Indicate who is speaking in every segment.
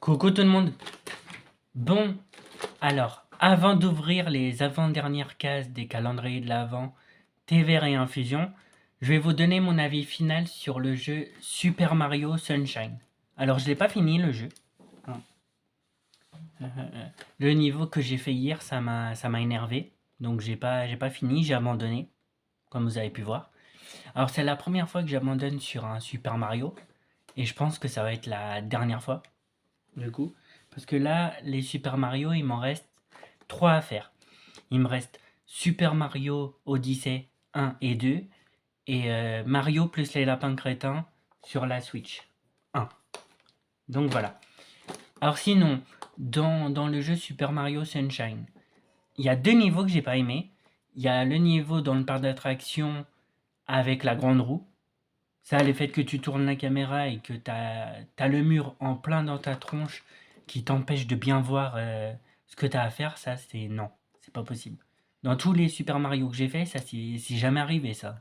Speaker 1: Coucou tout le monde. Bon, alors, avant d'ouvrir les avant-dernières cases des calendriers de l'Avent, TVR et Infusion, je vais vous donner mon avis final sur le jeu Super Mario Sunshine. Alors, je l'ai pas fini le jeu. Le niveau que j'ai fait hier, ça m'a énervé. Donc, j'ai pas fini, j'ai abandonné, comme vous avez pu voir. Alors, c'est la première fois que j'abandonne sur un Super Mario. Et je pense que ça va être la dernière fois. Du coup. Parce que là, les Super Mario, il m'en reste 3 à faire. Il me reste Super Mario Odyssey 1 et 2 et Mario plus les lapins crétins sur la Switch 1. Donc voilà. Alors sinon, dans le jeu Super Mario Sunshine, il y a 2 niveaux que j'ai pas aimé. Il y a le niveau dans le parc d'attractions avec la grande roue. Ça, le fait que tu tournes la caméra et que t'as le mur en plein dans ta tronche qui t'empêche de bien voir ce que t'as à faire, ça, c'est non, c'est pas possible. Dans tous les Super Mario que j'ai fait, ça, c'est jamais arrivé, ça.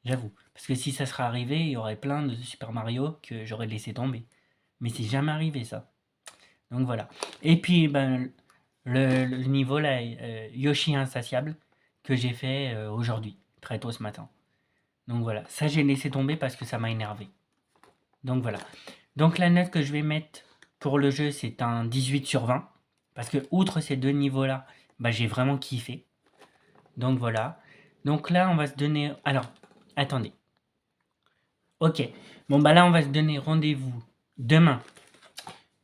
Speaker 1: J'avoue. Parce que si ça serait arrivé, il y aurait plein de Super Mario que j'aurais laissé tomber. Mais c'est jamais arrivé, ça. Donc voilà. Et puis, ben, le niveau là, Yoshi Insatiable, que j'ai fait aujourd'hui, très tôt ce matin. Donc voilà, ça j'ai laissé tomber parce que ça m'a énervé. Donc voilà. Donc la note que je vais mettre pour le jeu, c'est un 18 sur 20. Parce que outre ces deux niveaux-là, bah, j'ai vraiment kiffé. Donc voilà. Donc là, on va se donner... Alors, attendez. Ok. Bon, bah là, on va se donner rendez-vous demain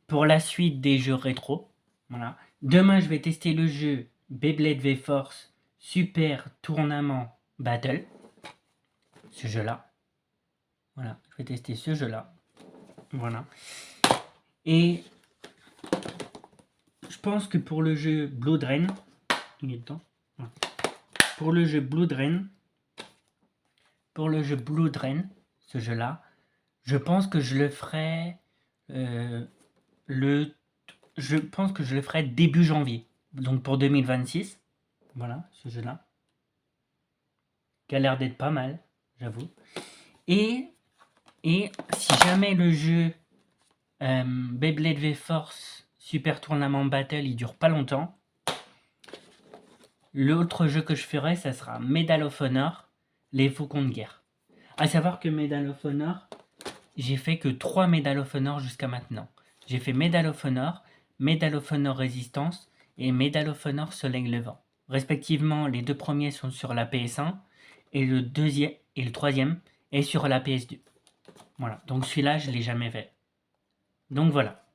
Speaker 1: pour la suite des jeux rétro. Voilà. Demain, je vais tester le jeu Beyblade V-Force Super Tournament Battle. Ce jeu-là. Voilà, je vais tester ce jeu-là. Voilà. Et je pense que pour le jeu Blood Rain, il est temps. Pour le jeu Blood Rain, ce jeu-là, je pense que je le ferai je pense que je le ferai début janvier. Donc pour 2026. Voilà, ce jeu-là. Qui a l'air d'être pas mal, j'avoue. Et si jamais le jeu Beyblade V-Force Super Tournament Battle, il dure pas longtemps, l'autre jeu que je ferai, ça sera Medal of Honor, les Faucons de guerre. À savoir que Medal of Honor, j'ai fait que 3 Medal of Honor jusqu'à maintenant. J'ai fait Medal of Honor Résistance et Medal of Honor Soleil Levant. Respectivement, les deux premiers sont sur la PS1 et le troisième est sur la PS2. Voilà, donc celui-là, je ne l'ai jamais fait. Donc voilà.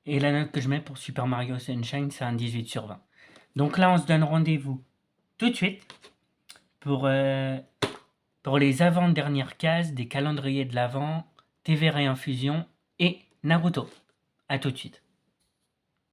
Speaker 1: Et la note que je mets pour Super Mario Sunshine, c'est un 18 sur 20. Donc là, on se donne rendez-vous tout de suite pour les avant-dernières cases des calendriers de l'Avent, TVR et Infusion et Naruto. A tout de suite.